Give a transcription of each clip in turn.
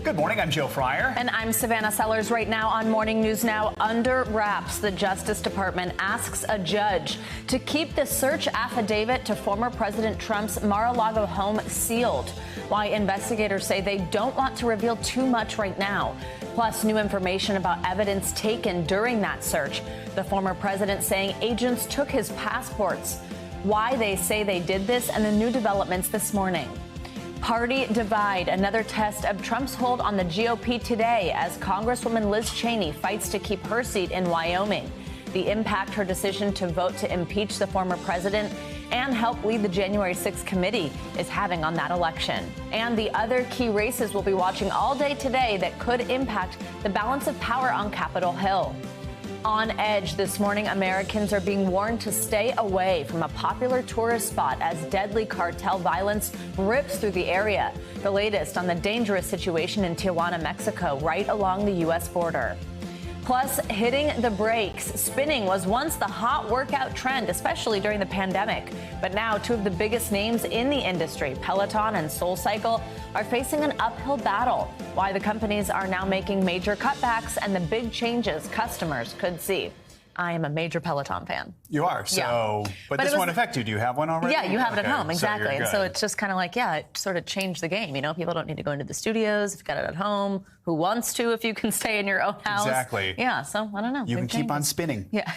Good morning, I'm Joe Fryer. And I'm Savannah Sellers. Right now on Morning News Now, under wraps, the Justice Department asks a judge to keep the search affidavit to former President Trump's Mar-a-Lago home sealed. Why investigators say they don't want to reveal too much right now. Plus, new information about evidence taken during that search. The former president saying agents took his passports. Why they say they did this, and the new developments this morning. Party divide, another test of Trump's hold on the GOP today as Congresswoman Liz Cheney fights to keep her seat in Wyoming. The impact her decision to vote to impeach the former president and help lead the January 6th committee is having on that election. And the other key races we'll be watching all day today that could impact the balance of power on Capitol Hill. On edge this morning, Americans are being warned to stay away from a popular tourist spot as deadly cartel violence rips through the area. The latest on the dangerous situation in Tijuana, Mexico, right along the U.S. border. Plus, hitting the brakes. Spinning was once the hot workout trend, especially during the pandemic. But now, two of the biggest names in the industry, Peloton and SoulCycle, are facing an uphill battle. Why the companies are now making major cutbacks and the big changes customers could see. I am a major Peloton fan. You are, so, yeah. but this won't affect you. Do you have one already? Yeah, you have it at home, exactly. So and so it's just kind of like, yeah, it sort of changed the game. You know, people don't need to go into the studios. If you've got it at home, who wants to if you can stay in your own house? Exactly. Yeah, so I don't know. You can keep on spinning. Yeah.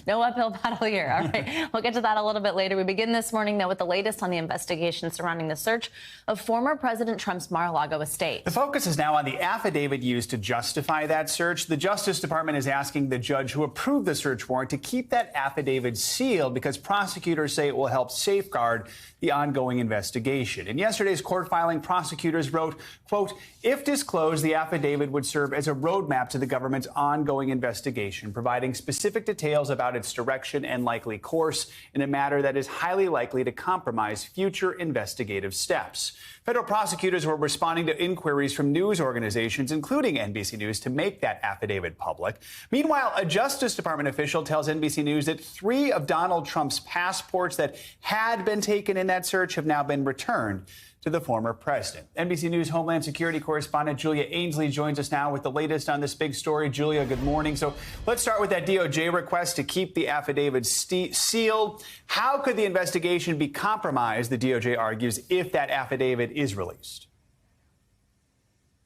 No uphill battle here. All right. We'll get to that a little bit later. We begin this morning, though, with the latest on the investigation surrounding the search of former President Trump's Mar-a-Lago estate. The focus is now on the affidavit used to justify that search. The Justice Department is asking the judge who approved the search warrant to keep that affidavit sealed because prosecutors say it will help safeguard the ongoing investigation. In yesterday's court filing, prosecutors wrote, quote, if disclosed, the affidavit would serve as a roadmap to the government's ongoing investigation, providing specific details about its direction and likely course in a matter that is highly likely to compromise future investigative steps. Federal prosecutors were responding to inquiries from news organizations, including NBC News, to make that affidavit public. Meanwhile, a Justice Department official tells NBC News that 3 of Donald Trump's passports that had been taken in that search have now been returned to the former president. NBC News Homeland Security correspondent Julia Ainsley joins us now with the latest on this big story. Julia, good morning. So let's start with that DOJ request to keep the affidavit sealed. How could the investigation be compromised, the DOJ argues, if that affidavit is released?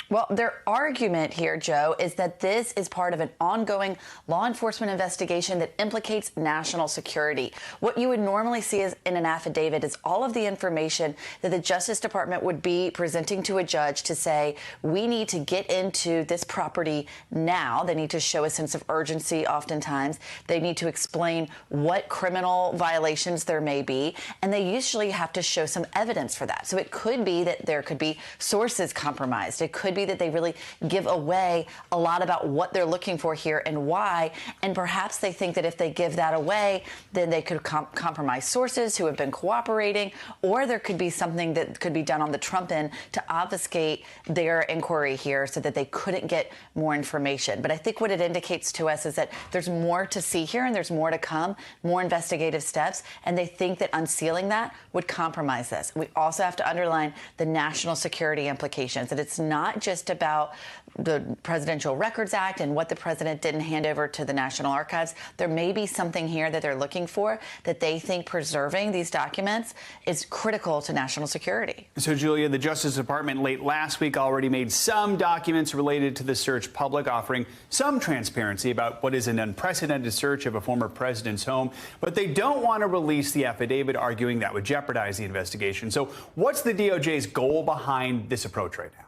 Well, their argument here, Joe, is that this is part of an ongoing law enforcement investigation that implicates national security. What you would normally see is in an affidavit is all of the information that the Justice Department would be presenting to a judge to say, we need to get into this property now. They need to show a sense of urgency oftentimes. They need to explain what criminal violations there may be, and they usually have to show some evidence for that. So it could be that there could be sources compromised. It could be that they really give away a lot about what they're looking for here and why. And perhaps they think that if they give that away, then they could compromise sources who have been cooperating, or there could be something that could be done on the Trump end to obfuscate their inquiry here so that they couldn't get more information. But I think what it indicates to us is that there's more to see here and there's more to come, more investigative steps, and they think that unsealing that would compromise this. We also have to underline the national security implications, that it's not just about the Presidential Records Act and what the president didn't hand over to the National Archives. There may be something here that they're looking for that they think preserving these documents is critical to national security. So, Julia, the Justice Department late last week already made some documents related to the search public, offering some transparency about what is an unprecedented search of a former president's home. But they don't want to release the affidavit, arguing that would jeopardize the investigation. So what's the DOJ's goal behind this approach right now?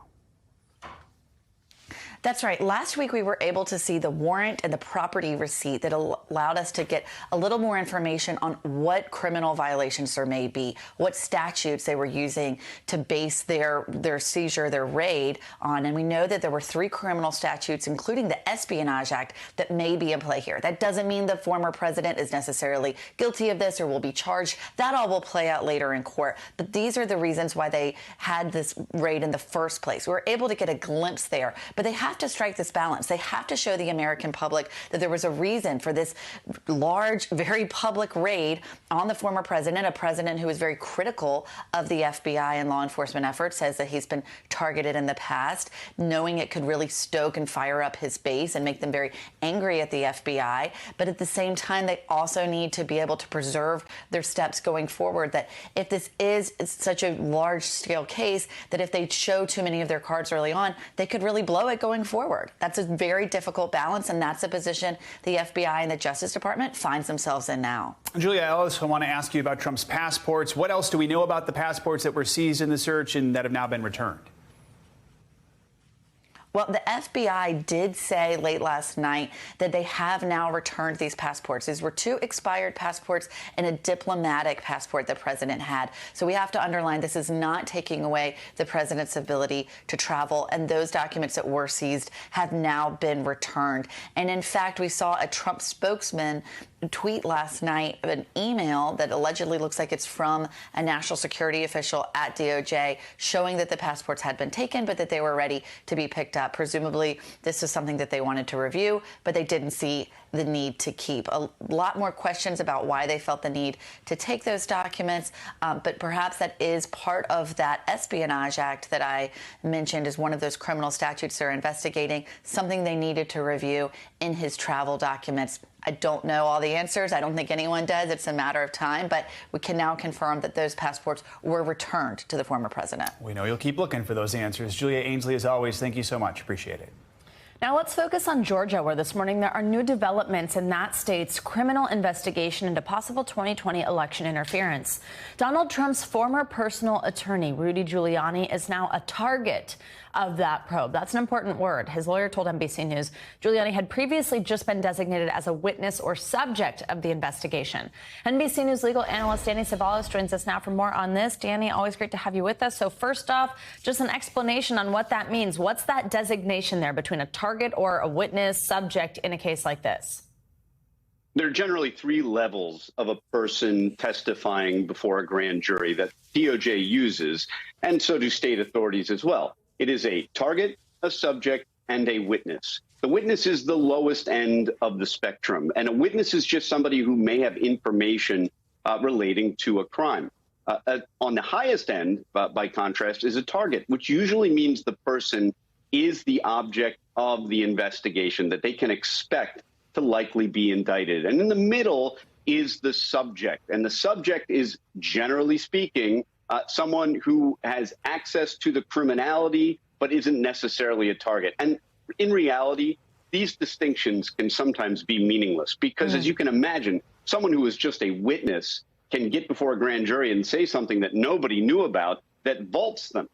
That's right. Last week, we were able to see the warrant and the property receipt that allowed us to get a little more information on what criminal violations there may be, what statutes they were using to base their seizure, their raid on. And we know that there were 3 criminal statutes, including the Espionage Act, that may be in play here. That doesn't mean the former president is necessarily guilty of this or will be charged. That all will play out later in court. But these are the reasons why they had this raid in the first place. We were able to get a glimpse there. But they have have to strike this balance. They have to show the American public that there was a reason for this large, very public raid on the former president, a president who is very critical of the FBI and law enforcement efforts, says that he's been targeted in the past, knowing it could really stoke and fire up his base and make them very angry at the FBI. But at the same time, they also need to be able to preserve their steps going forward, that if this is such a large-scale case, that if they show too many of their cards early on, they could really blow it going forward. That's a very difficult balance, and that's a position the FBI and the Justice Department finds themselves in now. Julia, I also want to ask you about Trump's passports. What else do we know about the passports that were seized in the search and that have now been returned? Well, the FBI did say late last night that they have now returned these passports. These were 2 expired passports and a diplomatic passport the president had. So we have to underline this is not taking away the president's ability to travel. And those documents that were seized have now been returned. And in fact, we saw a Trump spokesman tweet last night an email that allegedly looks like it's from a national security official at DOJ showing that the passports had been taken, but that they were ready to be picked up. Presumably, this was something that they wanted to review, but they didn't see the need to keep. A lot more questions about why they felt the need to take those documents, but perhaps that is part of that Espionage Act that I mentioned as one of those criminal statutes they're investigating, something they needed to review in his travel documents. I don't know all the answers. I don't think anyone does. It's a matter of time, but we can now confirm that those passports were returned to the former president. We know you'll keep looking for those answers. Julia Ainsley, as always, thank you so much. Appreciate it. Now let's focus on Georgia, where this morning there are new developments in that state's criminal investigation into possible 2020 election interference. Donald Trump's former personal attorney, Rudy Giuliani, is now a target of that probe. That's an important word. His lawyer told NBC News Giuliani had previously just been designated as a witness or subject of the investigation. NBC News legal analyst Danny Ceballos joins us now for more on this. Danny, always great to have you with us. So first off, just an explanation on what that means. What's that designation there between a target or a witness subject in a case like this? There are generally 3 levels of a person testifying before a grand jury that DOJ uses, and so do state authorities as well. It is a target, a subject, and a witness. The witness is the lowest end of the spectrum, and a witness is just somebody who may have information relating to a crime. On the highest end, by contrast, is a target, which usually means the person is the object of the investigation, that they can expect to likely be indicted. And in the middle is the subject, and the subject is, generally speaking, someone who has access to the criminality but isn't necessarily a target. And in reality, these distinctions can sometimes be meaningless because, as you can imagine, someone who is just a witness can get before a grand jury and say something that nobody knew about that vaults them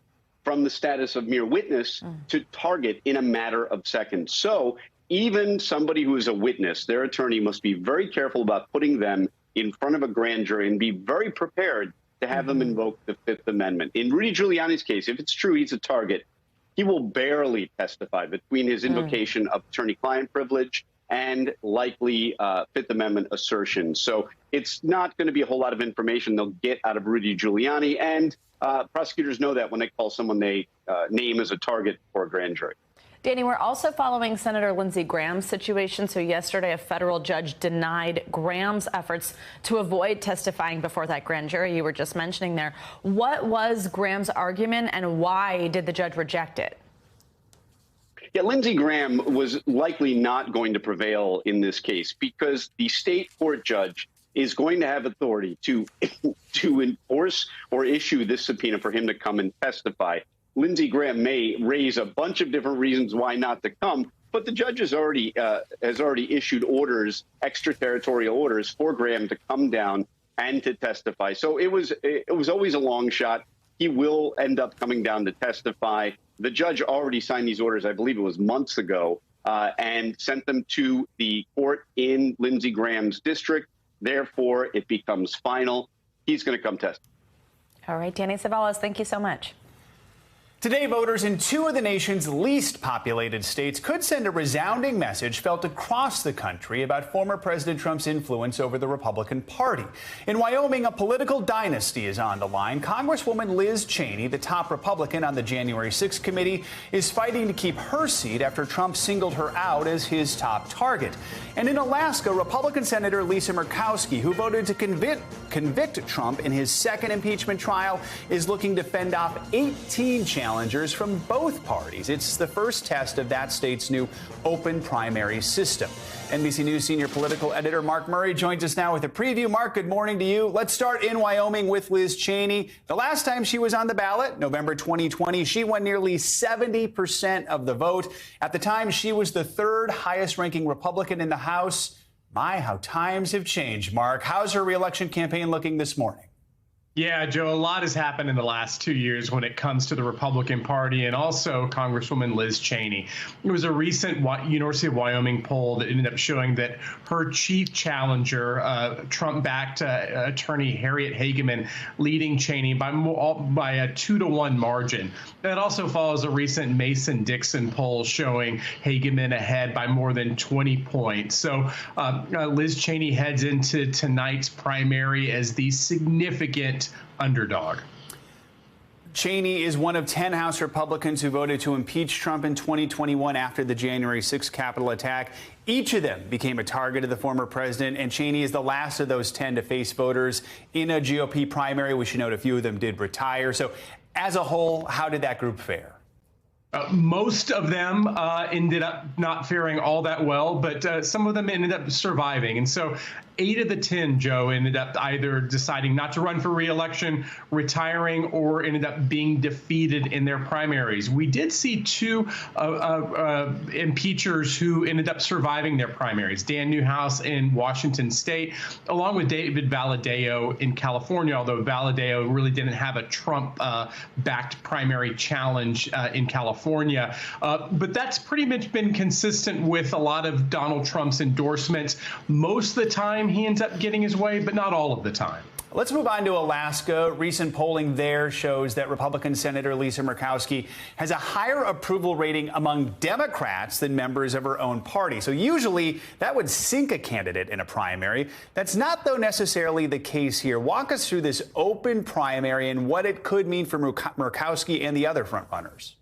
from the status of mere witness to target in a matter of seconds. So even somebody who is a witness, their attorney must be very careful about putting them in front of a grand jury and be very prepared to have them invoke the Fifth Amendment. In Rudy Giuliani's case, if it's true he's a target, he will barely testify between his invocation of attorney-client privilege and likely Fifth Amendment assertions. So it's not going to be a whole lot of information they'll get out of Rudy Giuliani, and prosecutors know that when they call someone they name as a target for a grand jury. Danny, we're also following Senator Lindsey Graham's situation. So yesterday, a federal judge denied Graham's efforts to avoid testifying before that grand jury you were just mentioning there. What was Graham's argument, and why did the judge reject it? Yeah, Lindsey Graham was likely not going to prevail in this case because the state court judge is going to have authority to enforce or issue this subpoena for him to come and testify. Lindsey Graham may raise a bunch of different reasons why not to come, but the judge has already issued orders, extraterritorial orders, for Graham to come down and to testify. So it was always a long shot. He will end up coming down to testify. The judge already signed these orders, I believe it was months ago, and sent them to the court in Lindsey Graham's district. Therefore, it becomes final. He's going to come testify. All right, Danny Ceballos, thank you so much. Today, voters in two of the nation's least populated states could send a resounding message felt across the country about former President Trump's influence over the Republican Party. In Wyoming, a political dynasty is on the line. Congresswoman Liz Cheney, the top Republican on the January 6th committee, is fighting to keep her seat after Trump singled her out as his top target. And in Alaska, Republican Senator Lisa Murkowski, who voted to convict Trump in his second impeachment trial, is looking to fend off 18 challengers from both parties. It's the first test of that state's new open primary system. NBC News senior political editor Mark Murray joins us now with a preview. Mark, good morning to you. Let's start in Wyoming with Liz Cheney. The last time she was on the ballot, November 2020, she won nearly 70% of the vote. At the time, she was the third highest ranking Republican in the House. My, how times have changed, Mark. How's her reelection campaign looking this morning? Yeah, Joe, a lot has happened in the last 2 years when it comes to the Republican Party and also Congresswoman Liz Cheney. It was a recent University of Wyoming poll that ended up showing that her chief challenger, Trump-backed attorney Harriet Hageman, leading Cheney by a 2-to-1 margin. That also follows a recent Mason-Dixon poll showing Hageman ahead by more than 20 points. So Liz Cheney heads into tonight's primary as the significant underdog. Cheney is one of 10 House Republicans who voted to impeach Trump in 2021 after the January 6th Capitol attack. Each of them became a target of the former president, and Cheney is the last of those 10 to face voters in a GOP primary. We should note a few of them did retire. So as a whole, how did that group fare? Most of them ended up not faring all that well, but some of them ended up surviving. And so 8 of the 10, Joe, ended up either deciding not to run for re-election, retiring, or ended up being defeated in their primaries. We did see 2 impeachers who ended up surviving their primaries, Dan Newhouse in Washington State, along with David Valadao in California, although Valadao really didn't have a Trump-backed primary challenge in California. But that's pretty much been consistent with a lot of Donald Trump's endorsements. Most of the time, he ends up getting his way, but not all of the time. Let's move on to Alaska. Recent polling there shows that Republican Senator Lisa Murkowski has a higher approval rating among Democrats than members of her own party. So usually that would sink a candidate in a primary. That's not, though, necessarily the case here. Walk us through this open primary and what it could mean for Murkowski and the other frontrunners.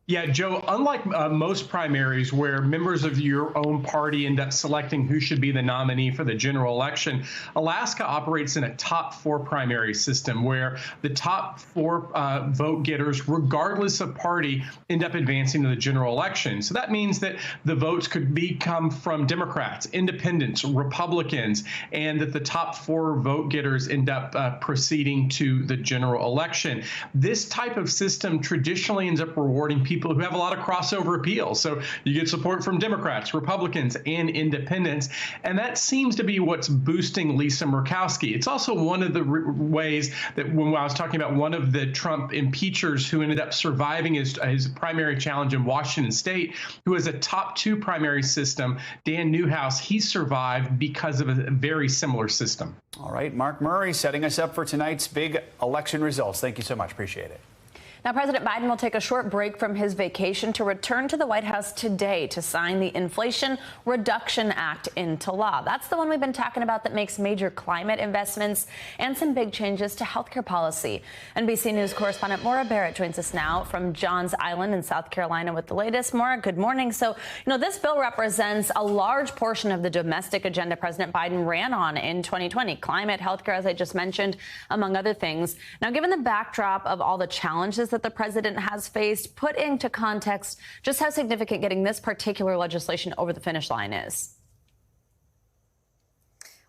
Yeah, Joe, unlike most primaries where members of your own party end up selecting who should be the nominee for the general election, Alaska operates in a top 4 primary system where the top 4 vote getters, regardless of party, end up advancing to the general election. So that means that the votes could come from Democrats, independents, Republicans, and that the top 4 vote getters end up proceeding to the general election. This type of system traditionally ends up rewarding people who have a lot of crossover appeal. So you get support from Democrats, Republicans, and independents. And that seems to be what's boosting Lisa Murkowski. It's also one of the ways that when I was talking about one of the Trump impeachers who ended up surviving his primary challenge in Washington State, who has a top 2 primary system, Dan Newhouse, he survived because of a very similar system. All right, Mark Murray setting us up for tonight's big election results. Thank you so much. Appreciate it. Now, President Biden will take a short break from his vacation to return to the White House today to sign the Inflation Reduction Act into law. That's the one we've been talking about that makes major climate investments and some big changes to healthcare policy. NBC News correspondent Maura Barrett joins us now from Johns Island in South Carolina with the latest. Maura, good morning. So, this bill represents a large portion of the domestic agenda President Biden ran on in 2020. Climate, healthcare, as I just mentioned, among other things. Now, given the backdrop of all the challenges that the president has faced, put into context just how significant getting this particular legislation over the finish line is.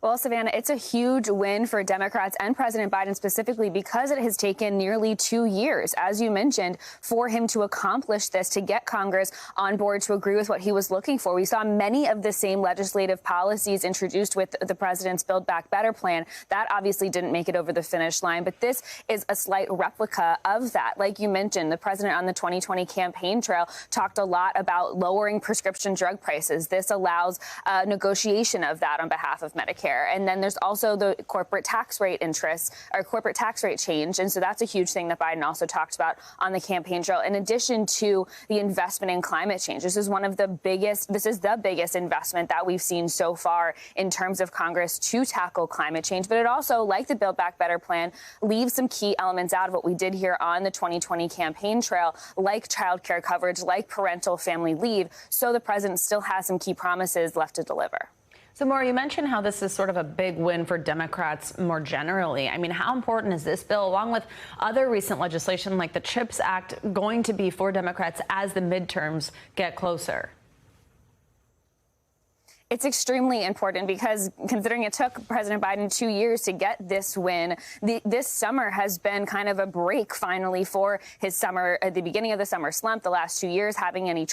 Well, Savannah, it's a huge win for Democrats and President Biden specifically because it has taken nearly 2 years, as you mentioned, for him to accomplish this, to get Congress on board to agree with what he was looking for. We saw many of the same legislative policies introduced with the president's Build Back Better plan. That obviously didn't make it over the finish line, but this is a slight replica of that. Like you mentioned, the president on the 2020 campaign trail talked a lot about lowering prescription drug prices. This allows negotiation of that on behalf of Medicare. there. And then there's also the corporate tax rate interest or corporate tax rate change. And so that's a huge thing that Biden also talked about on the campaign trail, in addition to the investment in climate change. This is the biggest investment that we've seen so far in terms of Congress to tackle climate change. But it also, like the Build Back Better plan, leaves some key elements out of what we did here on the 2020 campaign trail, like child care coverage, like parental family leave. So the president still has some key promises left to deliver. So, Maura, you mentioned how this is sort of a big win for Democrats more generally. I mean, how important is this bill, along with other recent legislation like the CHIPS Act, going to be for Democrats as the midterms get closer? It's extremely important because considering it took President Biden 2 years to get this win, this summer has been kind of a break finally for his summer, at the beginning of the summer slump, the last 2 years, having the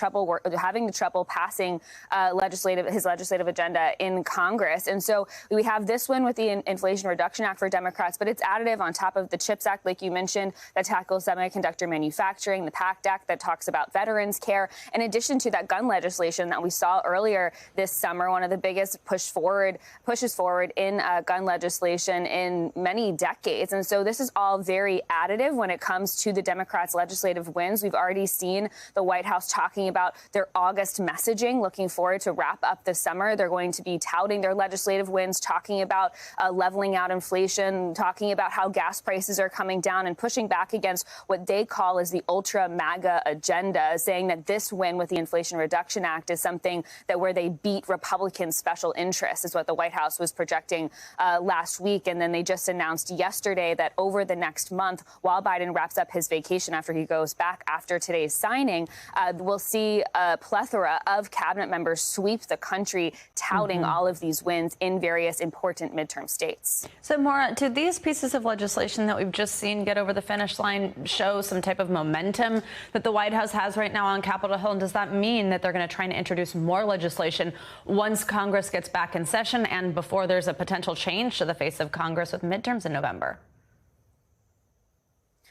trouble passing his legislative agenda in Congress. And so we have this win with the Inflation Reduction Act for Democrats, but it's additive on top of the CHIPS Act, like you mentioned, that tackles semiconductor manufacturing, the PACT Act that talks about veterans care, in addition to that gun legislation that we saw earlier this summer, one of the biggest pushes forward in gun legislation in many decades. And so this is all very additive when it comes to the Democrats' legislative wins. We've already seen the White House talking about their August messaging, looking forward to wrap up the summer. They're going to be touting their legislative wins, talking about leveling out inflation, talking about how gas prices are coming down, and pushing back against what they call as the ultra MAGA agenda, saying that this win with the Inflation Reduction Act is something that where they beat Republican special interests, is what the White House was projecting last week. And then they just announced yesterday that over the next month, while Biden wraps up his vacation after he goes back after today's signing, we'll see a plethora of cabinet members sweep the country touting all of these wins in various important midterm states. So, Maura, do these pieces of legislation that we've just seen get over the finish line show some type of momentum that the White House has right now on Capitol Hill? And does that mean that they're going to try and introduce more legislation once Congress gets back in session and before there's a potential change to the face of Congress with midterms in November?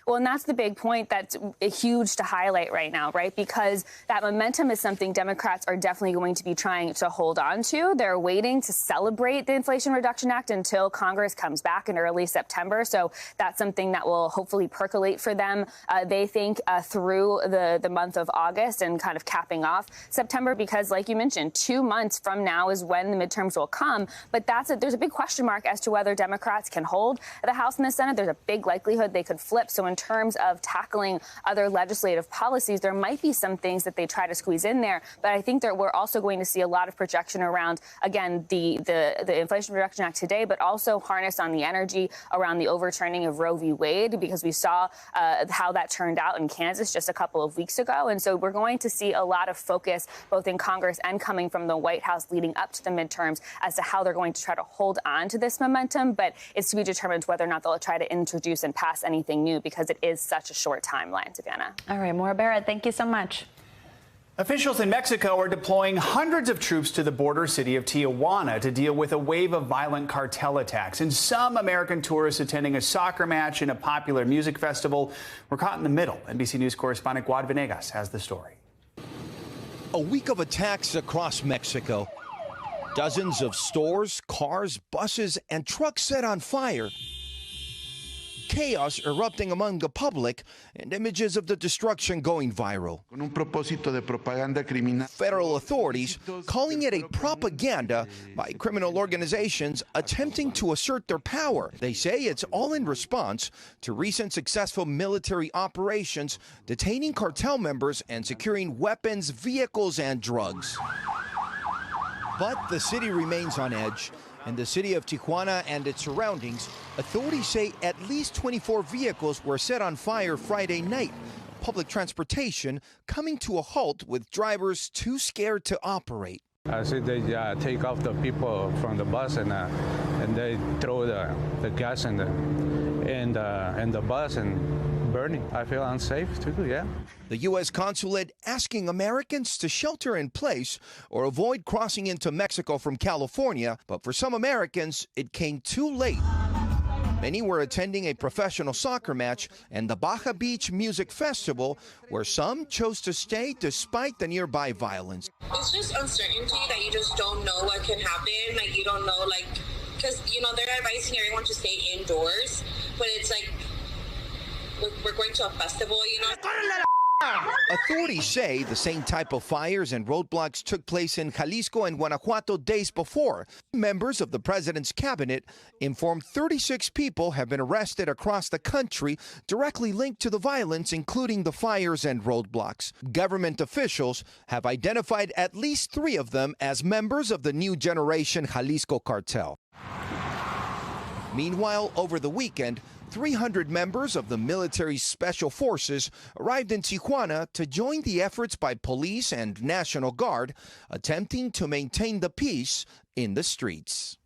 Well, and that's the big point that's huge to highlight right now, right? Because that momentum is something Democrats are definitely going to be trying to hold on to. They're waiting to celebrate the Inflation Reduction Act until Congress comes back in early September. So that's something that will hopefully percolate for them, they think, through the month of August and kind of capping off September, because like you mentioned, 2 months from now is when the midterms will come. But there's a big question mark as to whether Democrats can hold the House and the Senate. There's a big likelihood they could flip. So in terms of tackling other legislative policies, there might be some things that they try to squeeze in there. But I think that we're also going to see a lot of projection around, again, the Inflation Reduction Act today, but also harness on the energy around the overturning of Roe v. Wade, because we saw how that turned out in Kansas just a couple of weeks ago. And so we're going to see a lot of focus both in Congress and coming from the White House leading up to the midterms as to how they're going to try to hold on to this momentum. But it's to be determined whether or not they'll try to introduce and pass anything new, because it is such a short timeline, Savannah. All right, Maura Barrett, thank you so much. Officials in Mexico are deploying hundreds of troops to the border city of Tijuana to deal with a wave of violent cartel attacks. And some American tourists attending a soccer match and a popular music festival were caught in the middle. NBC News correspondent Guad Venegas has the story. A week of attacks across Mexico. Dozens of stores, cars, buses, and trucks set on fire. Chaos erupting among the public, and images of the destruction going viral. Federal authorities calling it a propaganda by criminal organizations attempting to assert their power. They say it's all in response to recent successful military operations detaining cartel members and securing weapons, vehicles, and drugs. But the city remains on edge. In the city of Tijuana and its surroundings, authorities say at least 24 vehicles were set on fire Friday night. Public transportation coming to a halt with drivers too scared to operate. I see they take off the people from the bus and they throw the gas in the bus and burning. I feel unsafe too, yeah. The U.S. consulate asking Americans to shelter in place or avoid crossing into Mexico from California. But for some Americans, it came too late. Many were attending a professional soccer match and the Baja Beach Music Festival, where some chose to stay despite the nearby violence. It's just uncertainty that you just don't know what can happen. Like, you don't know, like, because, they're advising everyone to stay indoors, but it's like, we're going to a festival, Authorities say the same type of fires and roadblocks took place in Jalisco and Guanajuato days before. Members of the president's cabinet informed 36 people have been arrested across the country directly linked to the violence, including the fires and roadblocks. Government officials have identified at least 3 of them as members of the New Generation Jalisco cartel. Meanwhile, over the weekend, 300 members of the military's special forces arrived in Tijuana to join the efforts by police and National Guard attempting to maintain the peace in the streets.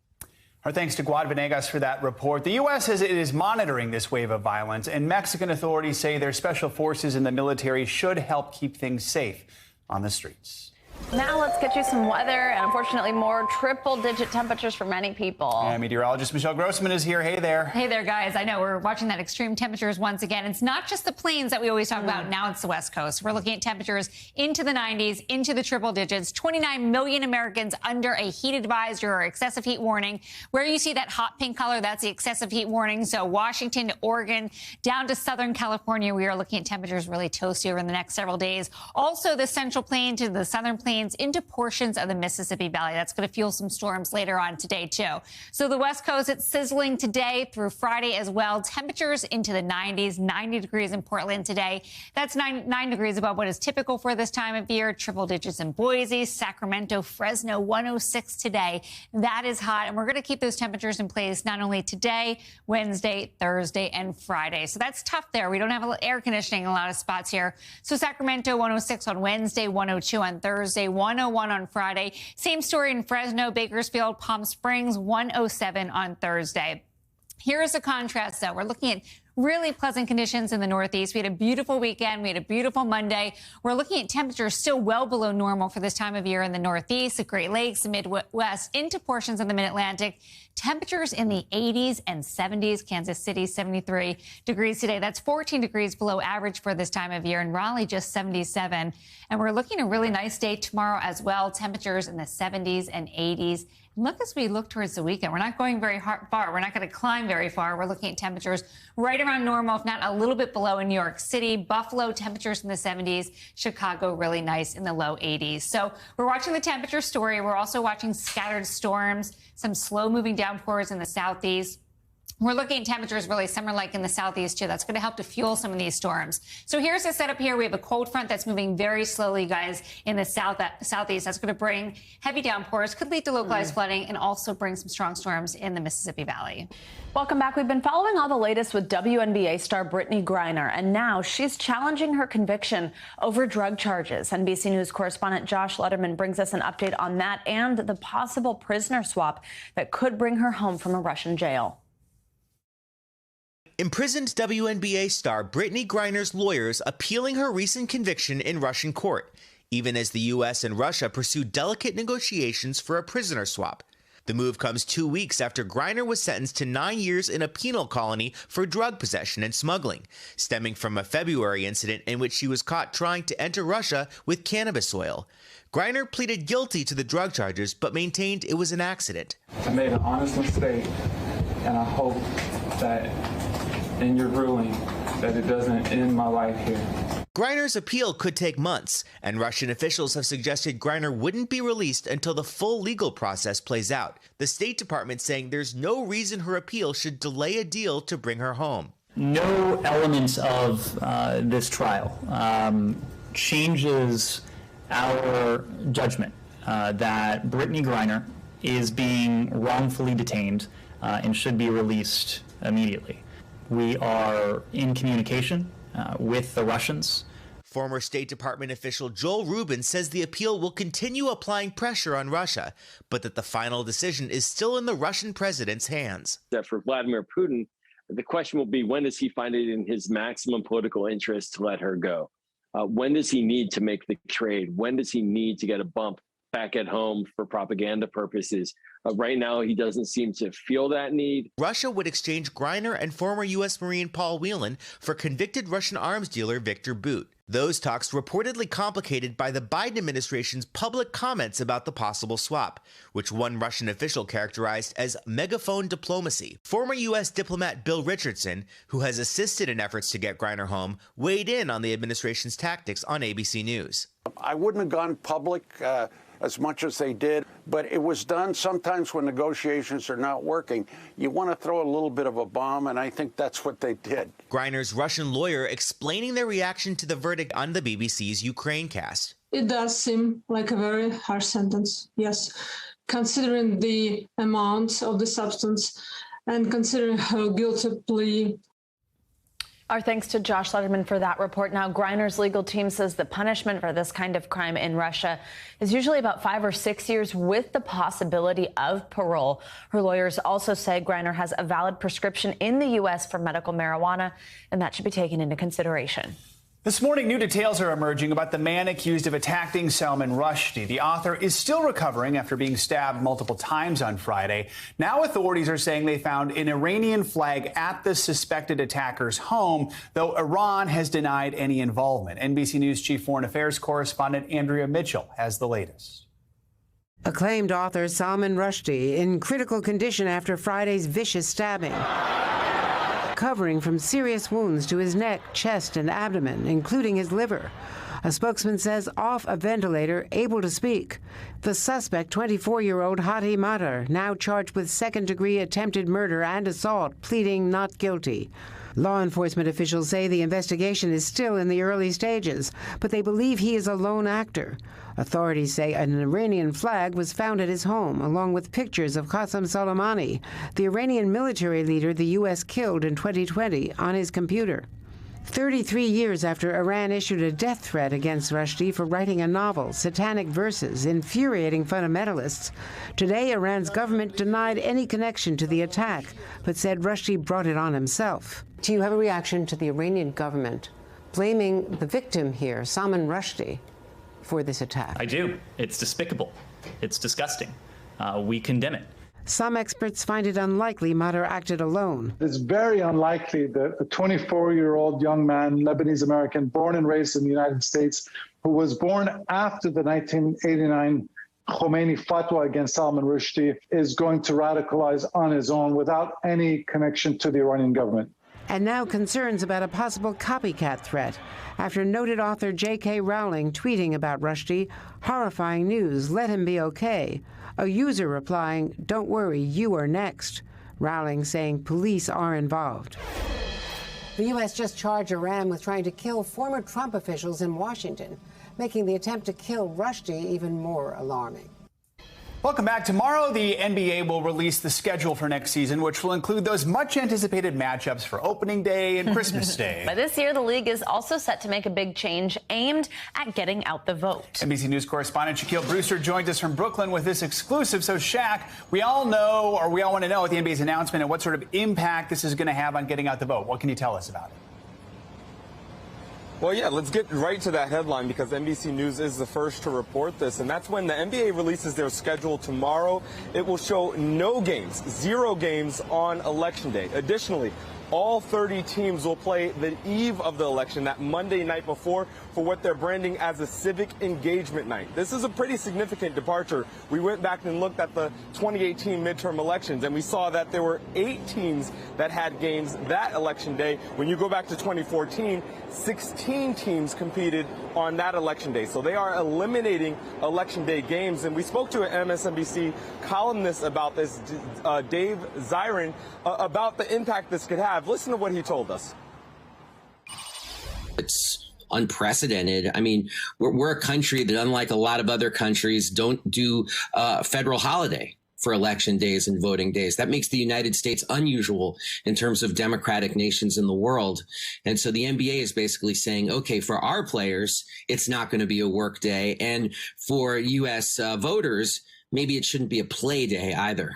Our thanks to Guad Venegas for that report. The U.S. says it is monitoring this wave of violence, and Mexican authorities say their special forces in the military should help keep things safe on the streets. Now let's get you some weather and unfortunately more triple-digit temperatures for many people. Yeah, meteorologist Michelle Grossman is here. Hey there. Hey there, guys. I know we're watching that extreme temperatures once again. It's not just the plains that we always talk about. Now it's the West Coast. We're looking at temperatures into the 90s, into the triple digits. 29 million Americans under a heat advisory or excessive heat warning. Where you see that hot pink color, that's the excessive heat warning. So Washington to Oregon, down to Southern California, we are looking at temperatures really toasty over the next several days. Also, the Central Plain to the Southern Plains into portions of the Mississippi Valley. That's going to fuel some storms later on today, too. So the West Coast, it's sizzling today through Friday as well. Temperatures into the 90s, 90 degrees in Portland today. That's 9 degrees above what is typical for this time of year. Triple digits in Boise, Sacramento, Fresno, 106 today. That is hot, and we're going to keep those temperatures in place not only today, Wednesday, Thursday, and Friday. So that's tough there. We don't have air conditioning in a lot of spots here. So Sacramento, 106 on Wednesday, 102 on Thursday, 101 on Friday. Same story in Fresno, Bakersfield, Palm Springs, 107 on Thursday. Here's a contrast, though. We're looking at really pleasant conditions in the Northeast. We had a beautiful weekend. We had a beautiful Monday. We're looking at temperatures still well below normal for this time of year in the Northeast, the Great Lakes, the Midwest, into portions of the Mid-Atlantic. Temperatures in the 80s and 70s. Kansas City, 73 degrees today. That's 14 degrees below average for this time of year. In Raleigh, just 77. And we're looking at a really nice day tomorrow as well. Temperatures in the 70s and 80s. Look, as we look towards the weekend, we're not going very far. We're not going to climb very far. We're looking at temperatures right around normal, if not a little bit below in New York City. Buffalo, temperatures in the 70s. Chicago, really nice in the low 80s. So we're watching the temperature story. We're also watching scattered storms, some slow-moving downpours in the southeast. We're looking at temperatures really summer-like in the southeast, too. That's going to help to fuel some of these storms. So here's the setup here. We have a cold front that's moving very slowly, guys, in the southeast. That's going to bring heavy downpours, could lead to localized flooding, and also bring some strong storms in the Mississippi Valley. Welcome back. We've been following all the latest with WNBA star Brittany Griner, and now she's challenging her conviction over drug charges. NBC News correspondent Josh Letterman brings us an update on that and the possible prisoner swap that could bring her home from a Russian jail. Imprisoned WNBA star Brittany Griner's lawyers appealing her recent conviction in Russian court, even as the U.S. and Russia pursue delicate negotiations for a prisoner swap. The move comes 2 weeks after Griner was sentenced to 9 years in a penal colony for drug possession and smuggling, stemming from a February incident in which she was caught trying to enter Russia with cannabis oil. Griner pleaded guilty to the drug charges, but maintained it was an accident. I made an honest mistake, and I hope that in your ruling that it doesn't end my life here. Griner's appeal could take months, and Russian officials have suggested Griner wouldn't be released until the full legal process plays out. The State Department saying there's no reason her appeal should delay a deal to bring her home. No elements of this trial changes our judgment that Brittany Griner is being wrongfully detained and should be released immediately. We are in communication with the Russians. Former State Department official Joel Rubin says the appeal will continue applying pressure on Russia, but that the final decision is still in the Russian president's hands. That for Vladimir Putin, the question will be, when does he find it in his maximum political interest to let her go? When does he need to make the trade? When does he need to get a bump back at home for propaganda purposes? Right now, he doesn't seem to feel that need. Russia would exchange Griner and former U.S. Marine Paul Whelan for convicted Russian arms dealer Victor Bout. Those talks reportedly complicated by the Biden administration's public comments about the possible swap, which one Russian official characterized as megaphone diplomacy. Former U.S. diplomat Bill Richardson, who has assisted in efforts to get Griner home, weighed in on the administration's tactics on ABC News. I wouldn't have gone public as much as they did, but it was done sometimes when negotiations are not working. You want to throw a little bit of a bomb, and I think that's what they did. Griner's Russian lawyer explaining their reaction to the verdict on the BBC's Ukraine cast. It does seem like a very harsh sentence, yes, considering the amount of the substance and considering her guilty plea. Our thanks to Josh Letterman for that report. Now, Griner's legal team says the punishment for this kind of crime in Russia is usually about 5 or 6 years with the possibility of parole. Her lawyers also say Griner has a valid prescription in the U.S. for medical marijuana, and that should be taken into consideration. This morning, new details are emerging about the man accused of attacking Salman Rushdie. The author is still recovering after being stabbed multiple times on Friday. Now authorities are saying they found an Iranian flag at the suspected attacker's home, though Iran has denied any involvement. NBC News Chief Foreign Affairs correspondent Andrea Mitchell has the latest. Acclaimed author Salman Rushdie in critical condition after Friday's vicious stabbing. Recovering from serious wounds to his neck, chest, and abdomen, including his liver. A spokesman says off a ventilator, able to speak. The suspect, 24-year-old Hadi Matar, now charged with second-degree attempted murder and assault, pleading not guilty. Law enforcement officials say the investigation is still in the early stages, but they believe he is a lone actor. Authorities say an Iranian flag was found at his home, along with pictures of Qasem Soleimani, the Iranian military leader the U.S. killed in 2020, on his computer. 33 years after Iran issued a death threat against Rushdie for writing a novel, Satanic Verses, infuriating fundamentalists, today Iran's government denied any connection to the attack, but said Rushdie brought it on himself. Do you have a reaction to the Iranian government blaming the victim here, Salman Rushdie, for this attack? I do. It's despicable. It's disgusting. We condemn it. Some experts find it unlikely Matar acted alone. It's very unlikely that a 24-year-old young man, Lebanese-American, born and raised in the United States, who was born after the 1989 Khomeini fatwa against Salman Rushdie, is going to radicalize on his own without any connection to the Iranian government. And now concerns about a possible copycat threat after noted author J.K. Rowling tweeting about Rushdie, horrifying news, let him be okay. A user replying, don't worry, you are next. Rowling saying police are involved. The U.S. just charged Iran with trying to kill former Trump officials in Washington, making the attempt to kill Rushdie even more alarming. Welcome back. Tomorrow, the NBA will release the schedule for next season, which will include those much-anticipated matchups for Opening Day and Christmas Day. But this year, the league is also set to make a big change aimed at getting out the vote. NBC News correspondent Shaquille Brewster joins us from Brooklyn with this exclusive. So, Shaq, we all know, or we all want to know, what the NBA's announcement and what sort of impact this is going to have on getting out the vote. What can you tell us about it? Well, yeah, let's get right to that headline because NBC News is the first to report this, and that's when the NBA releases their schedule tomorrow. It will show no games, 0 games on Election Day. Additionally, all 30 teams will play the eve of the election, that Monday night before, for what they're branding as a civic engagement night. This is a pretty significant departure. We went back and looked at the 2018 midterm elections, and we saw that there were 8 teams that had games that election day. When you go back to 2014, 16 teams competed on that election day. So they are eliminating election day games. And we spoke to an MSNBC columnist about this, Dave Zirin, about the impact this could have. Listen to what he told us. It's unprecedented. I mean, we're a country that, unlike a lot of other countries, don't do federal holiday for election days and voting days. That makes the United States unusual in terms of democratic nations in the world. And so the NBA is basically saying, okay, for our players, it's not going to be a work day. And for U.S. Voters, maybe it shouldn't be a play day either.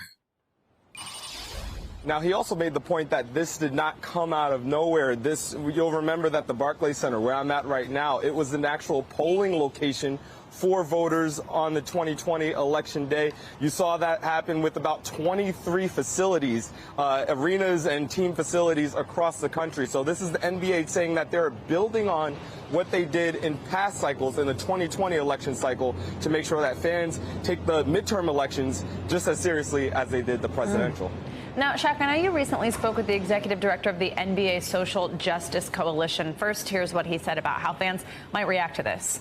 Now, he also made the point that this did not come out of nowhere. You'll remember that the Barclays Center, where I'm at right now, it was an actual polling location for voters on the 2020 election day. You saw that happen with about 23 facilities, arenas and team facilities across the country. So this is the NBA saying that they're building on what they did in past cycles, in the 2020 election cycle, to make sure that fans take the midterm elections just as seriously as they did the presidential. Now, Shaq, I know you recently spoke with the executive director of the NBA Social Justice Coalition. First, here's what he said about how fans might react to this.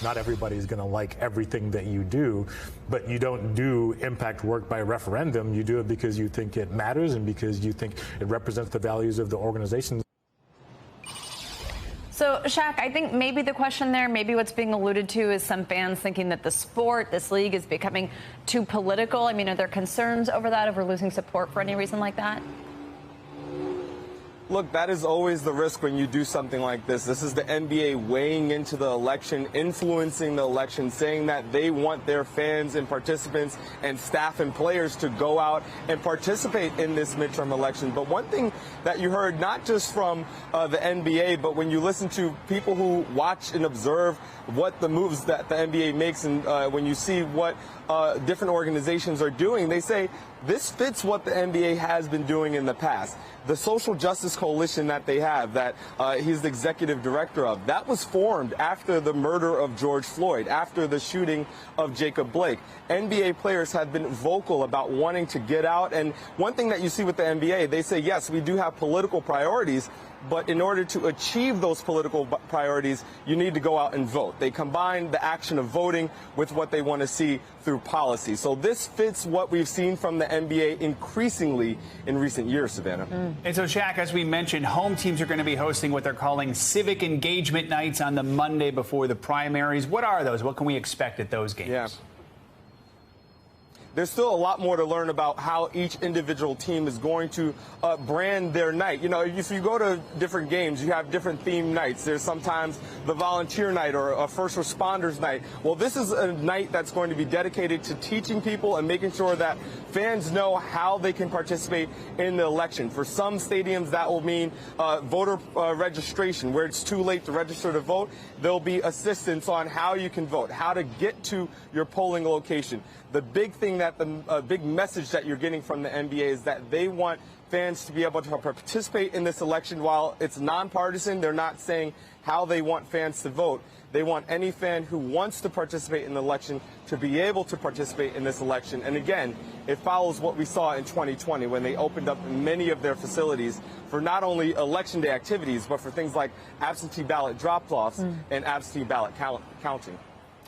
Not everybody's going to like everything that you do, but you don't do impact work by referendum. You do it because you think it matters and because you think it represents the values of the organization. So, Shaq, I think maybe the question there, maybe what's being alluded to is some fans thinking that the sport, this league, is becoming too political. I mean, are there concerns over that, over losing support for any reason like that? Look, that is always the risk when you do something like this. This is the NBA weighing into the election, influencing the election, saying that they want their fans and participants and staff and players to go out and participate in this midterm election. But one thing that you heard, not just from the NBA, but when you listen to people who watch and observe what the moves that the NBA makes, and when you see what different organizations are doing, they say this fits what the NBA has been doing in the past. The Social Justice Coalition that they have, that he's the executive director of, that was formed after the murder of George Floyd, after the shooting of Jacob Blake. NBA players have been vocal about wanting to get out. And one thing that you see with the NBA, they say, yes, we do have political priorities, but in order to achieve those political priorities, you need to go out and vote. They combine the action of voting with what they want to see through policy. So this fits what we've seen from the NBA increasingly in recent years, Savannah. And so, Shaq, as we mentioned, home teams are going to be hosting what they're calling civic engagement nights on the Monday before the primaries. What are those? What can we expect at those games? Yeah. There's still a lot more to learn about how each individual team is going to brand their night. You know, if you go to different games, you have different theme nights. There's sometimes the volunteer night or a first responders night. Well, this is a night that's going to be dedicated to teaching people and making sure that fans know how they can participate in the election. For some stadiums, that will mean voter registration, where it's too late to register to vote. There'll be assistance on how you can vote, how to get to your polling location. The big thing that the big message that you're getting from the NBA is that they want fans to be able to participate in this election. While it's nonpartisan, they're not saying how they want fans to vote. They want any fan who wants to participate in the election to be able to participate in this election. And again, it follows what we saw in 2020 when they opened up many of their facilities for not only election day activities, but for things like absentee ballot drop-offs and absentee ballot counting.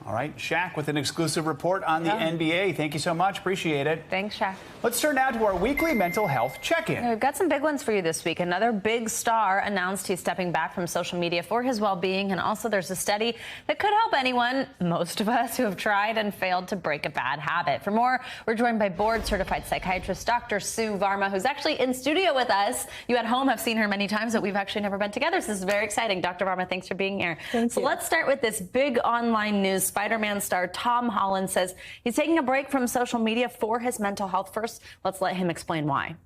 All right, Shaq with an exclusive report on the NBA. Thank you so much. Appreciate it. Thanks, Shaq. Let's turn now to our weekly mental health check-in. We've got some big ones for you this week. Another big star announced he's stepping back from social media for his well-being. And also there's a study that could help anyone, most of us, who have tried and failed to break a bad habit. For more, we're joined by board-certified psychiatrist Dr. Sue Varma, who's actually in studio with us. You at home have seen her many times, but we've actually never been together. So this is very exciting. Dr. Varma, thanks for being here. Thank you. Let's start with this big online news. Spider-Man star Tom Holland says he's taking a break from social media for his mental health. First, let's let him explain why.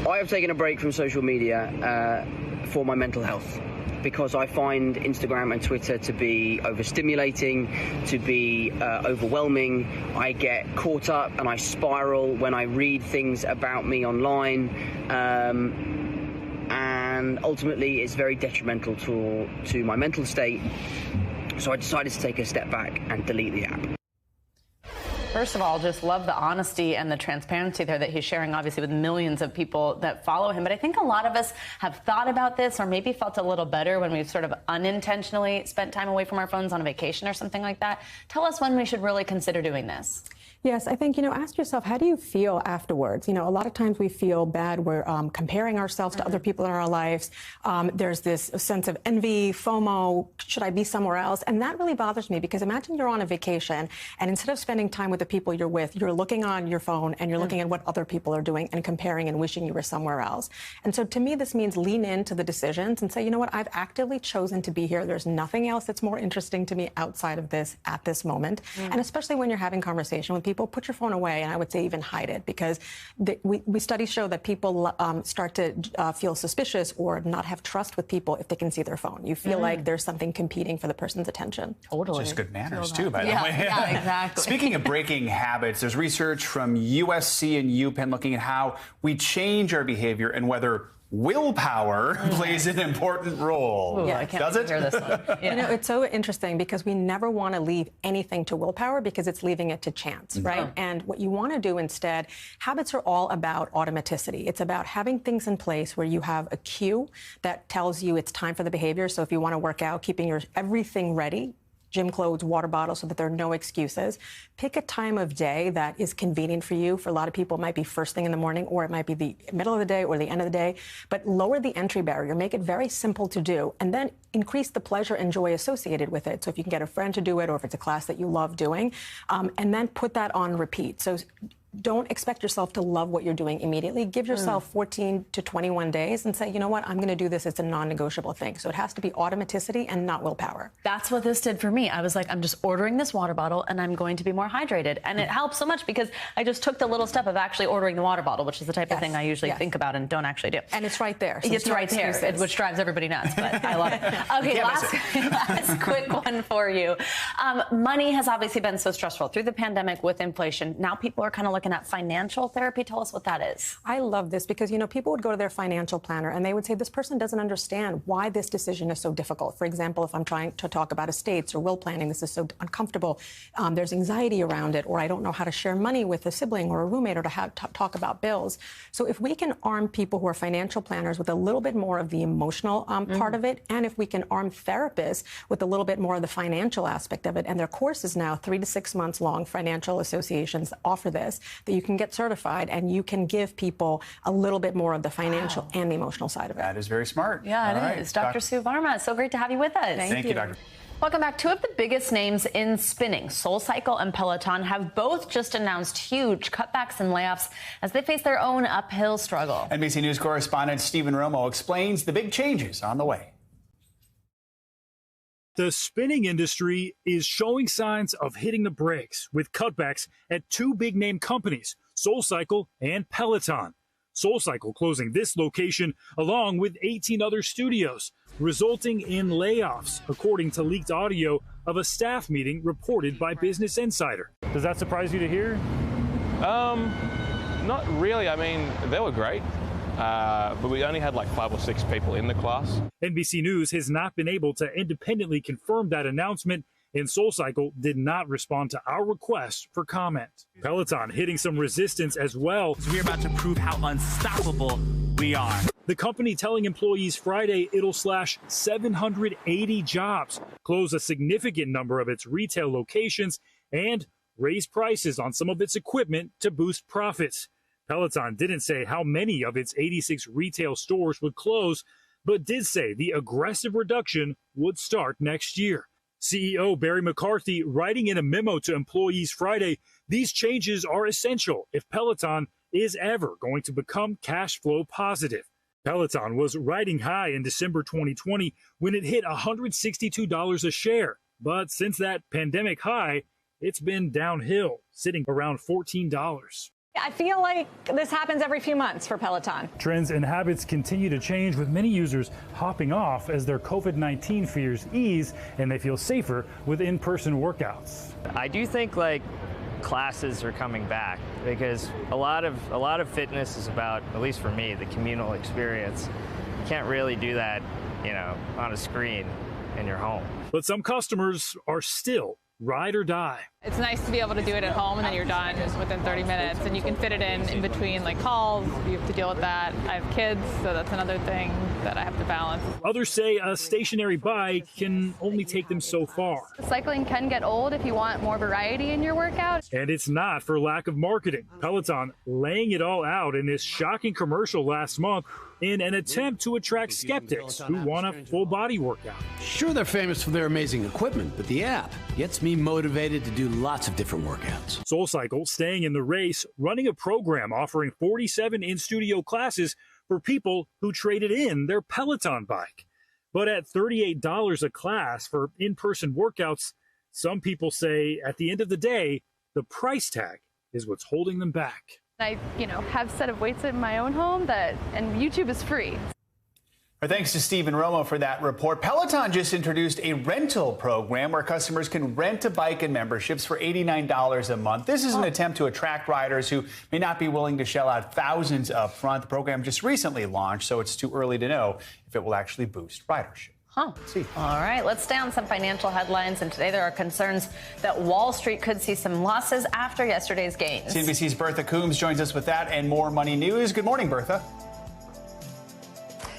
I have taken a break from social media for my mental health because I find Instagram and Twitter to be overstimulating, to be overwhelming. I get caught up and I spiral when I read things about me online. And ultimately, it's very detrimental to my mental state. So I decided to take a step back and delete the app. First of all, just love the honesty and the transparency there that he's sharing, obviously, with millions of people that follow him. But I think a lot of us have thought about this or maybe felt a little better when we've sort of unintentionally spent time away from our phones on a vacation or something like that. Tell us when we should really consider doing this. Yes, I think, ask yourself, how do you feel afterwards? A lot of times we feel bad. We're comparing ourselves to other people in our lives. There's this sense of envy, FOMO, should I be somewhere else? And that really bothers me because imagine you're on a vacation and instead of spending time with the the people you're with, you're looking on your phone and you're looking at what other people are doing and comparing and wishing you were somewhere else. And so to me, this means lean into the decisions and say, you know what, I've actively chosen to be here. There's nothing else that's more interesting to me outside of this at this moment. And especially when you're having conversation with people, put your phone away, and I would say even hide it, because we studies show that people start to feel suspicious or not have trust with people if they can see their phone. You feel like there's something competing for the person's attention. Totally. Just good manners, too, by the way. Yeah, exactly. Speaking of breaking habits, there's research from USC and UPenn looking at how we change our behavior and whether willpower plays an important role. Ooh, I can't Does it? hear this one. Yeah. You know, it's so interesting because we never want to leave anything to willpower because it's leaving it to chance, right? And what you want to do instead, habits are all about automaticity. It's about having things in place where you have a cue that tells you it's time for the behavior. So if you want to work out, keeping everything ready, gym clothes, water bottles, so that there are no excuses. Pick a time of day that is convenient for you. For a lot of people, it might be first thing in the morning, or it might be the middle of the day or the end of the day. But lower the entry barrier, make it very simple to do, and then increase the pleasure and joy associated with it. So if you can get a friend to do it, or if it's a class that you love doing, and then put that on repeat. So don't expect yourself to love what you're doing immediately. Give yourself 14 to 21 days and say, you know what, I'm going to do this. It's a non-negotiable thing. So it has to be automaticity and not willpower. That's what this did for me. I was like, I'm just ordering this water bottle and I'm going to be more hydrated. And it helps so much because I just took the little step of actually ordering the water bottle, which is the type of thing I usually think about and don't actually do. And it's right there. So it's right there, which drives everybody nuts, but I love it. Okay, last quick one for you. Money has obviously been so stressful through the pandemic with inflation. Now people are kind of looking at financial therapy. Tell us what that is. I love this because, you know, people would go to their financial planner and they would say, this person doesn't understand why this decision is so difficult. For example, if I'm trying to talk about estates or will planning, this is so uncomfortable. There's anxiety around it, or I don't know how to share money with a sibling or a roommate, or to talk about bills. So if we can arm people who are financial planners with a little bit more of the emotional part of it, and if we can arm therapists with a little bit more of the financial aspect of it, and their course is now 3 to 6 months long, financial associations offer this, that you can get certified and you can give people a little bit more of the financial and the emotional side of it. That is very smart. Yeah, it is. Dr. Sue Varma, so great to have you with us. Thank you, Dr. Welcome back. Two of the biggest names in spinning, SoulCycle and Peloton, have both just announced huge cutbacks and layoffs as they face their own uphill struggle. NBC News correspondent Stephen Romo explains the big changes on the way. The spinning industry is showing signs of hitting the brakes with cutbacks at two big-name companies, SoulCycle and Peloton. SoulCycle closing this location along with 18 other studios, resulting in layoffs, according to leaked audio of a staff meeting reported by Business Insider. Does that surprise you to hear? Not really. I mean, they were great. But we only had like 5 or 6 people in the class. NBC News has not been able to independently confirm that announcement, and SoulCycle did not respond to our request for comment. Peloton hitting some resistance as well. We're about to prove how unstoppable we are. The company telling employees Friday it'll slash 780 jobs, close a significant number of its retail locations, and raise prices on some of its equipment to boost profits. Peloton didn't say how many of its 86 retail stores would close, but did say the aggressive reduction would start next year. CEO Barry McCarthy writing in a memo to employees Friday, these changes are essential if Peloton is ever going to become cash flow positive. Peloton was riding high in December 2020 when it hit $162 a share. But since that pandemic high, it's been downhill, sitting around $14. I feel like this happens every few months for Peloton. Trends and habits continue to change, with many users hopping off as their COVID-19 fears ease and they feel safer with in-person workouts. I do think classes are coming back because a lot of fitness is about, at least for me, the communal experience. You can't really do that, on a screen in your home. But some customers are still ride or die. It's nice to be able to do it at home and then you're done within 30 minutes and you can fit it in between calls. You have to deal with that. I have kids, so that's another thing that I have to balance. Others say a stationary bike can only take them so far. Cycling can get old if you want more variety in your workout. And it's not for lack of marketing. Peloton laying it all out in this shocking commercial last month in an attempt to attract skeptics who want a full body workout. Sure, they're famous for their amazing equipment, but the app gets me motivated to do lots of different workouts. SoulCycle staying in the race, running a program offering 47 in-studio classes for people who traded in their Peloton bike. But at $38 a class for in-person workouts, some people say at the end of the day, the price tag is what's holding them back. I, have a set of weights in my own home and YouTube is free. Our thanks to Stephen Romo for that report. Peloton just introduced a rental program where customers can rent a bike and memberships for $89 a month. This is an attempt to attract riders who may not be willing to shell out thousands up front. The program just recently launched, so it's too early to know if it will actually boost ridership. Let's see. All right, let's stay on some financial headlines. And today there are concerns that Wall Street could see some losses after yesterday's gains. CNBC's Bertha Coombs joins us with that and more money news. Good morning, Bertha.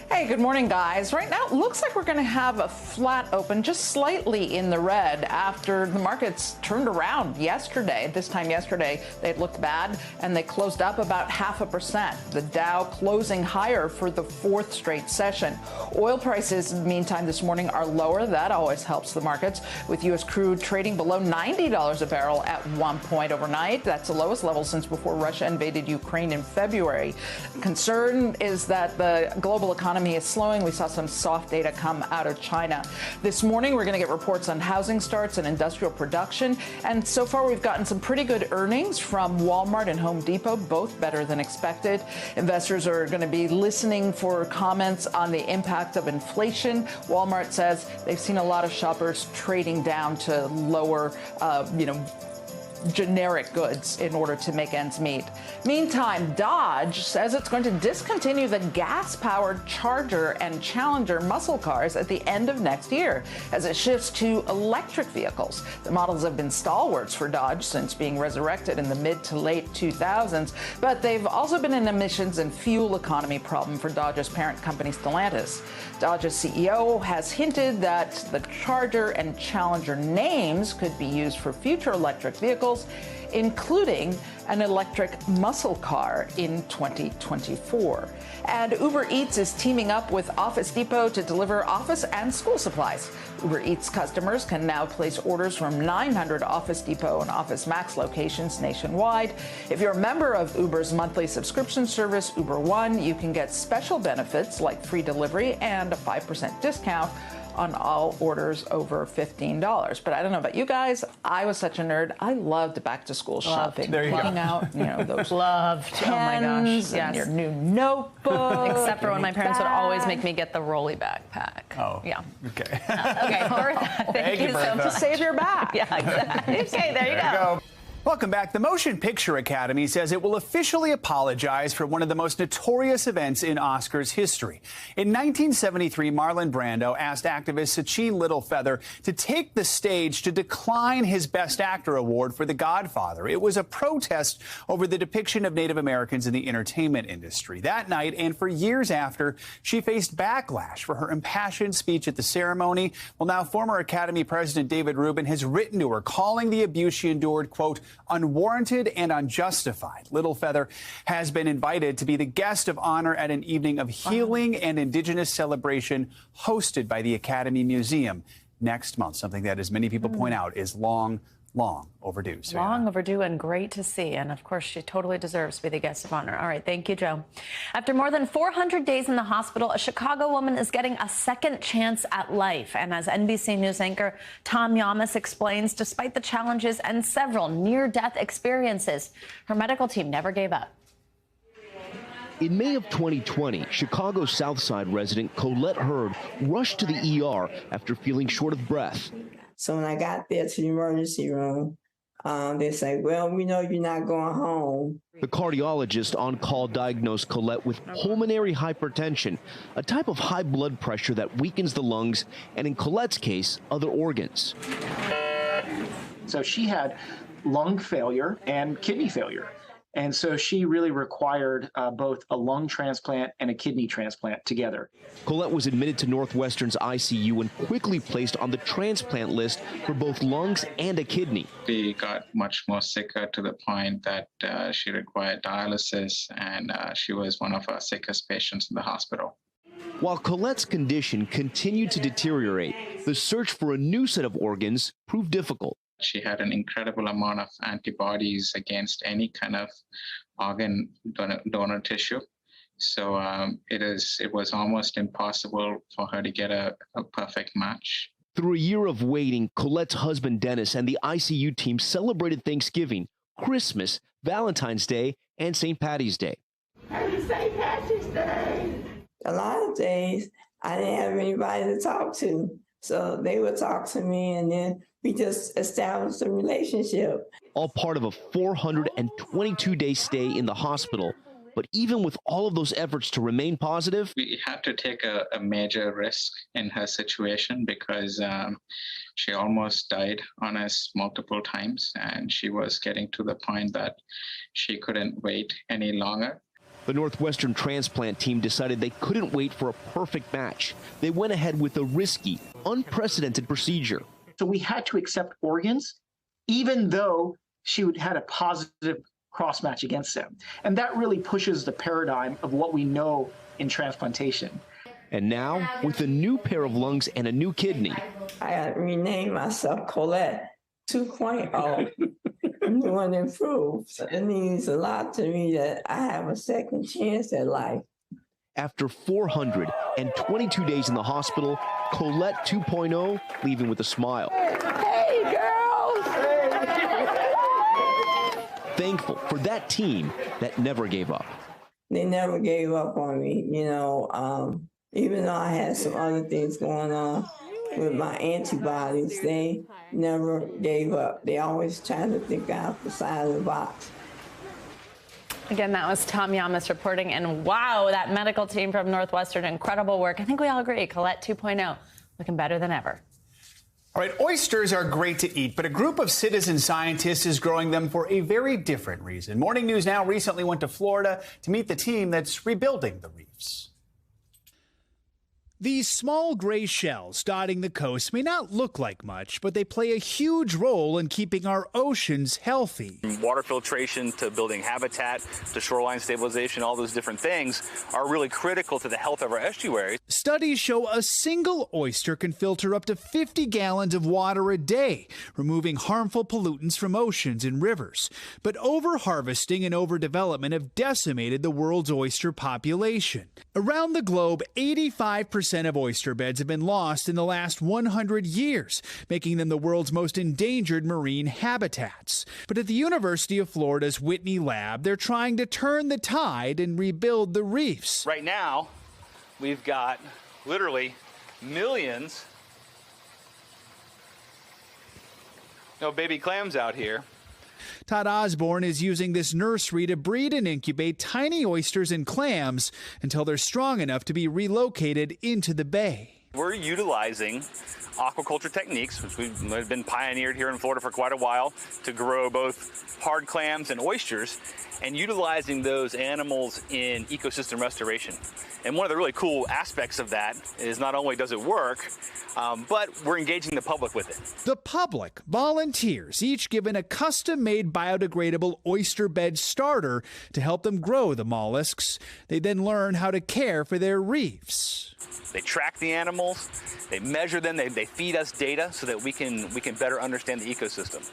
Hey, good morning, guys. Right now, it looks like we're going to have a flat open, just slightly in the red after the markets turned around yesterday. This time yesterday, they looked bad, and they closed up about 0.5%. The Dow closing higher for the fourth straight session. Oil prices, meantime, this morning are lower. That always helps the markets, with U.S. crude trading below $90 a barrel at one point overnight. That's the lowest level since before Russia invaded Ukraine in February. Concern is that the global economy is slowing. We saw some soft data come out of China. This morning, we're going to get reports on housing starts and industrial production. And so far, we've gotten some pretty good earnings from Walmart and Home Depot, both better than expected. Investors are going to be listening for comments on the impact of inflation. Walmart says they've seen a lot of shoppers trading down to lower, generic goods in order to make ends meet. Meantime, Dodge says it's going to discontinue the gas-powered Charger and Challenger muscle cars at the end of next year as it shifts to electric vehicles. The models have been stalwarts for Dodge since being resurrected in the mid to late 2000s, but they've also been an emissions and fuel economy problem for Dodge's parent company Stellantis. Dodge's CEO has hinted that the Charger and Challenger names could be used for future electric vehicles, including an electric muscle car in 2024. And Uber Eats is teaming up with Office Depot to deliver office and school supplies. Uber Eats customers can now place orders from 900 Office Depot and Office Max locations nationwide. If you're a member of Uber's monthly subscription service, Uber One, you can get special benefits like free delivery and a 5% discount on all orders over $15. But I don't know about you guys. I was such a nerd. I loved back to school shopping. There you Picking go. out, those Loved. pens Oh my gosh. and your new notebook. Except for when my parents would always make me get the Rolly backpack. Oh. Yeah. Okay. Okay, Bertha, thank you so Bertha. much. To save your back. Yeah, exactly. Okay, there you go. Welcome back. The Motion Picture Academy says it will officially apologize for one of the most notorious events in Oscars history. In 1973, Marlon Brando asked activist Sachin Littlefeather to take the stage to decline his Best Actor award for The Godfather. It was a protest over the depiction of Native Americans in the entertainment industry. That night, and for years after, she faced backlash for her impassioned speech at the ceremony. Well, now former Academy President David Rubin has written to her, calling the abuse she endured, quote, unwarranted and unjustified. Littlefeather has been invited to be the guest of honor at an evening of healing and Indigenous celebration hosted by the Academy Museum next month, something that, as many people point out, is long overdue. So, Long overdue and great to see. And of course, she totally deserves to be the guest of honor. All right. Thank you, Joe. After more than 400 days in the hospital, a Chicago woman is getting a second chance at life. And as NBC News anchor Tom Yamas explains, despite the challenges and several near-death experiences, her medical team never gave up. In May of 2020, Chicago Southside resident Colette Hurd rushed to the ER after feeling short of breath. So when I got there to the emergency room, they say, well, we know you're not going home. The cardiologist on call diagnosed Colette with pulmonary hypertension, a type of high blood pressure that weakens the lungs and, in Colette's case, other organs. So she had lung failure and kidney failure. And so she really required both a lung transplant and a kidney transplant together. Colette was admitted to Northwestern's ICU and quickly placed on the transplant list for both lungs and a kidney. She got much more sicker to the point that she required dialysis, and she was one of our sickest patients in the hospital. While Colette's condition continued to deteriorate, the search for a new set of organs proved difficult. She had an incredible amount of antibodies against any kind of organ donor tissue. So it was almost impossible for her to get a perfect match. Through a year of waiting, Colette's husband, Dennis, and the ICU team celebrated Thanksgiving, Christmas, Valentine's Day, and St. Patty's Day. Happy St. Patrick's Day! A lot of days, I didn't have anybody to talk to. So they would talk to me, and then we just established a relationship. All part of a 422-day stay in the hospital. But even with all of those efforts to remain positive, we had to take a major risk in her situation because she almost died on us multiple times, and she was getting to the point that she couldn't wait any longer. The Northwestern transplant team decided they couldn't wait for a perfect match. They went ahead with a risky, unprecedented procedure. So we had to accept organs, even though she had a positive cross-match against them. And that really pushes the paradigm of what we know in transplantation. And now, with a new pair of lungs and a new kidney. I got to rename myself Colette 2.0. New and improved. It means a lot to me that I have a second chance at life. After 422 days in the hospital, Colette 2.0 leaving with a smile. Hey, girls! Thankful for that team that never gave up. They never gave up on me, you know, even though I had some other things going on with my antibodies, they never gave up. They always tried to think out the side of the box. Again, that was Tom Yamas reporting. And wow, that medical team from Northwestern, incredible work. I think we all agree, Colette 2.0, looking better than ever. All right, oysters are great to eat, but a group of citizen scientists is growing them for a very different reason. Morning News Now recently went to Florida to meet the team that's rebuilding the reefs. These small gray shells dotting the coast may not look like much, but they play a huge role in keeping our oceans healthy. From water filtration to building habitat to shoreline stabilization, all those different things are really critical to the health of our estuaries. Studies show a single oyster can filter up to 50 gallons of water a day, removing harmful pollutants from oceans and rivers. But overharvesting and overdevelopment have decimated the world's oyster population. Around the globe, 85% of oyster beds have been lost in the last 100 years, making them the world's most endangered marine habitats. But at the University of Florida's Whitney Lab, they're trying to turn the tide and rebuild the reefs. Right now, we've got literally millions of baby clams out here. Todd Osborne is using this nursery to breed and incubate tiny oysters and clams until they're strong enough to be relocated into the bay. We're utilizing aquaculture techniques, which we've been pioneered here in Florida for quite a while, to grow both hard clams and oysters, and utilizing those animals in ecosystem restoration. And one of the really cool aspects of that is not only does it work, but we're engaging the public with it. The public, volunteers, each given a custom-made biodegradable oyster bed starter to help them grow the mollusks. They then learn how to care for their reefs. They track the animals, they measure them, they feed us data so that we can better understand the ecosystem.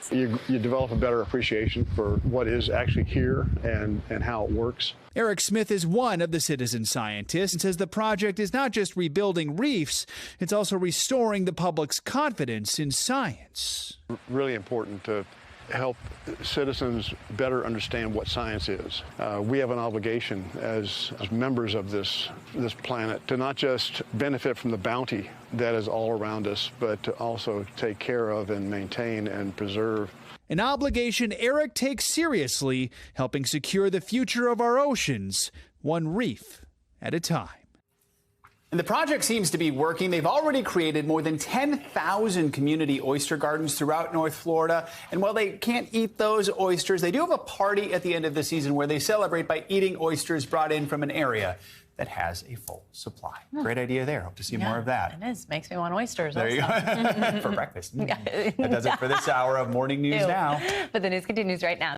You develop a better appreciation for what is actually here and how it works. Eric Smith is one of the citizen scientists and says the project is not just rebuilding reefs, it's also restoring the public's confidence in science. Really important to help citizens better understand what science is. We have an obligation as members of this planet to not just benefit from the bounty that is all around us, but to also take care of and maintain and preserve. An obligation Eric takes seriously, helping secure the future of our oceans, one reef at a time. And the project seems to be working. They've already created more than 10,000 community oyster gardens throughout North Florida. And while they can't eat those oysters, they do have a party at the end of the season where they celebrate by eating oysters brought in from an area that has a full supply. Great idea there. Hope to see more of that. It is. Makes me want oysters. There you go. For breakfast. That does it for this hour of Morning News Now. But the news continues right now.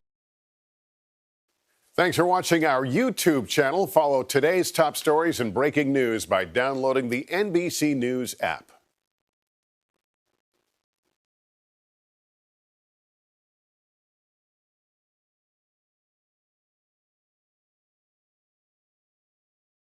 Thanks for watching our YouTube channel. Follow today's top stories and breaking news by downloading the NBC News app.